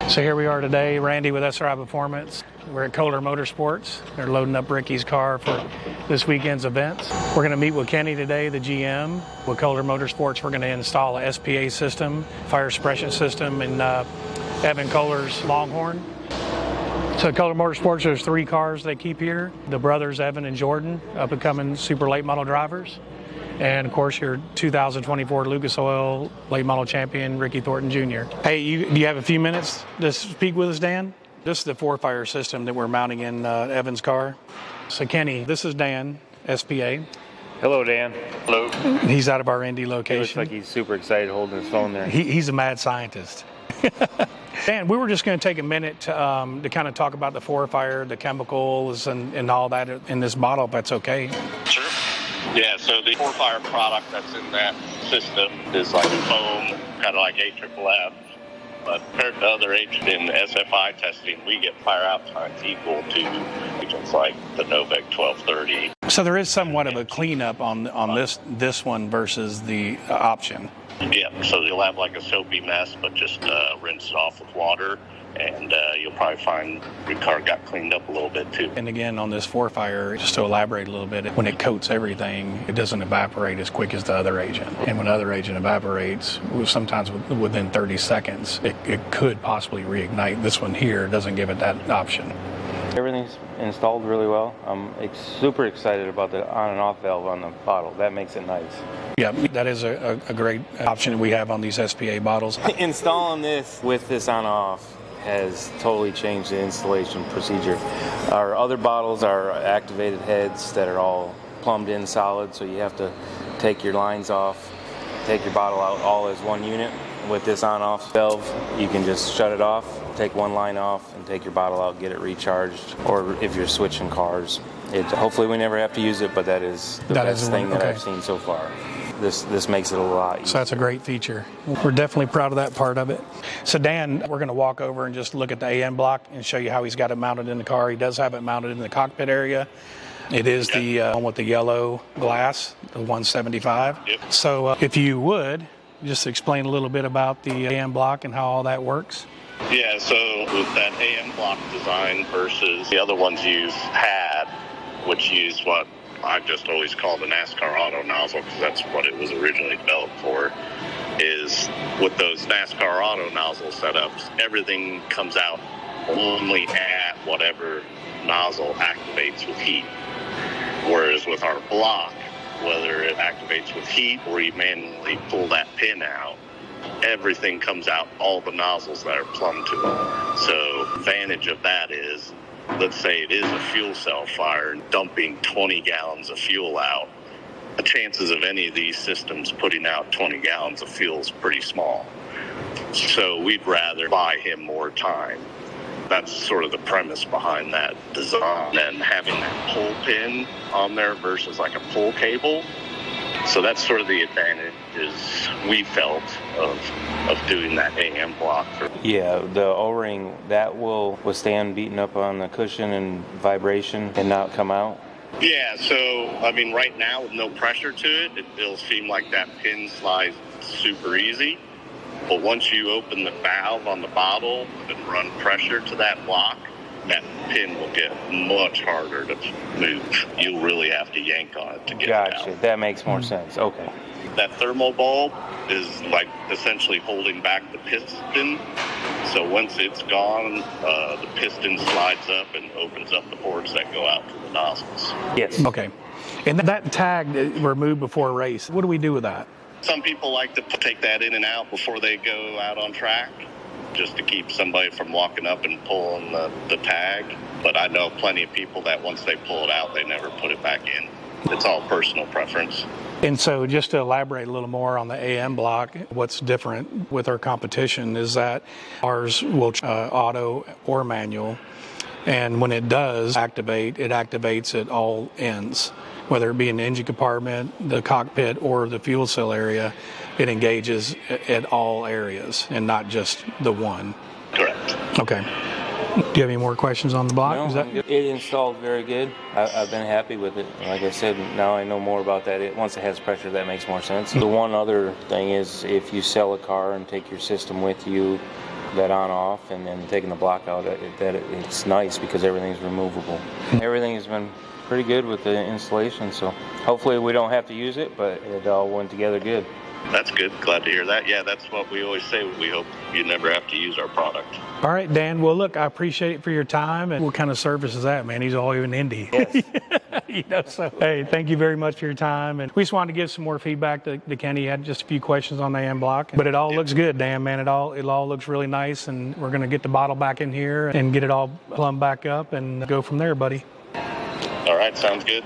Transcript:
So here we are today, Randy with SRI Performance. We're at Koehler Motorsports. They're loading up Ricky's car for this weekend's events. We're going to meet with Kenny today, the GM. With Koehler Motorsports, we're going to install a SPA system, fire suppression system in Evan Koehler's Longhorn. So at Koehler Motorsports, there's 3 cars they keep here. The brothers, Evan and Jordan, up-and-coming super late model drivers. And of course, your 2024 Lucas Oil late model champion, Ricky Thornton Jr. Hey, do you have a few minutes to speak with us, Dan? This is the 4-fire system that we're mounting in Evan's car. So Kenny, this is Dan, SPA. Hello, Dan. Hello. He's out of our Indy location. He looks like he's super excited holding his phone there. He's a mad scientist. Dan, we were just going to take a minute to kind of talk about the 4-fire, the chemicals, and all that in this bottle, if that's okay. Sure. Yeah, so the 4-fire product that's in that system is like a foam, kind of like AFFF. But compared to other agents in SFI testing, we get fire out times equal to agents like the Novec 1230. So there is somewhat of a cleanup on this one versus the option. Yeah, so you'll have like a soapy mess, but just rinse it off with water, and you'll probably find your car got cleaned up a little bit too. And again, on this 4-fire, just to elaborate a little bit, when it coats everything, it doesn't evaporate as quick as the other agent. And when other agent evaporates, sometimes within 30 seconds, it could possibly reignite. This one here doesn't give it that option. Everything's installed really well. I'm super excited about the on and off valve on the bottle. That makes it nice. Yeah, that is a great option we have on these SPA bottles. Installing this with this on off has totally changed the installation procedure. Our other bottles are activated heads that are all plumbed in solid, so you have to take your lines off, take your bottle out all as one unit. With this on-off valve, you can just shut it off, take one line off, and take your bottle out, get it recharged. Or if you're switching cars, hopefully we never have to use it, but that is the best thing that I've seen so far. This makes it a lot easier. So that's a great feature. We're definitely proud of that part of it. So Dan, we're going to walk over and just look at the AM block and show you how he's got it mounted in the car. He does have it mounted in the cockpit area. It is the one with the yellow glass, the 175. Yep. So if you would, just explain a little bit about the AM block and how all that works. Yeah, so with that AM block design versus the other ones which use what I just always call the NASCAR auto nozzle, because that's what it was originally developed for, is with those NASCAR auto nozzle setups, everything comes out only at whatever nozzle activates with heat. Whereas with our block, whether it activates with heat or you manually pull that pin out, everything comes out, all the nozzles that are plumbed to it. So the advantage of that is, let's say it is a fuel cell fire and dumping 20 gallons of fuel out, the chances of any of these systems putting out 20 gallons of fuel is pretty small. So we'd rather buy him more time. That's sort of the premise behind that design, and having that pull pin on there versus like a pull cable. So that's sort of the advantages we felt of doing that AM block. Yeah, the O-ring, that will withstand beating up on the cushion and vibration and not come out. Yeah, so I mean right now with no pressure to it, it'll seem like that pin slides super easy. But once you open the valve on the bottle and run pressure to that block, that pin will get much harder to move. You'll really have to yank on it to get it out. Gotcha. That makes more sense. Okay. That thermal bulb is like essentially holding back the piston. So once it's gone, the piston slides up and opens up the ports that go out to the nozzles. Yes. Okay. And that tag removed before a race, what do we do with that? Some people like to take that in and out before they go out on track, just to keep somebody from walking up and pulling the tag. But I know plenty of people that once they pull it out, they never put it back in. It's all personal preference. And so just to elaborate a little more on the AM block, what's different with our competition is that ours will auto or manual. And when it does activate, it activates at all ends. Whether it be in the engine compartment, the cockpit, or the fuel cell area, it engages at all areas and not just the one. Correct. Okay. Do you have any more questions on the block? No, it installed very good. I've been happy with it. Like I said, now I know more about that. Once it has pressure, that makes more sense. The one other thing is if you sell a car and take your system with you, that on-off and then taking the block out, it's nice because everything's removable. Everything has been pretty good with the installation, so hopefully we don't have to use it, but it all went together good. That's good. Glad to hear that. Yeah, that's what we always say. We hope you never have to use our product. All right, Dan. Well, look, I appreciate it for your time. And what kind of service is that, man? He's all in Indy. Yes. So, hey, thank you very much for your time. And we just wanted to give some more feedback to Kenny. He had just a few questions on the AM block. But it all looks good, Dan, man. It all looks really nice. And we're going to get the bottle back in here and get it all plumbed back up and go from there, buddy. All right, sounds good.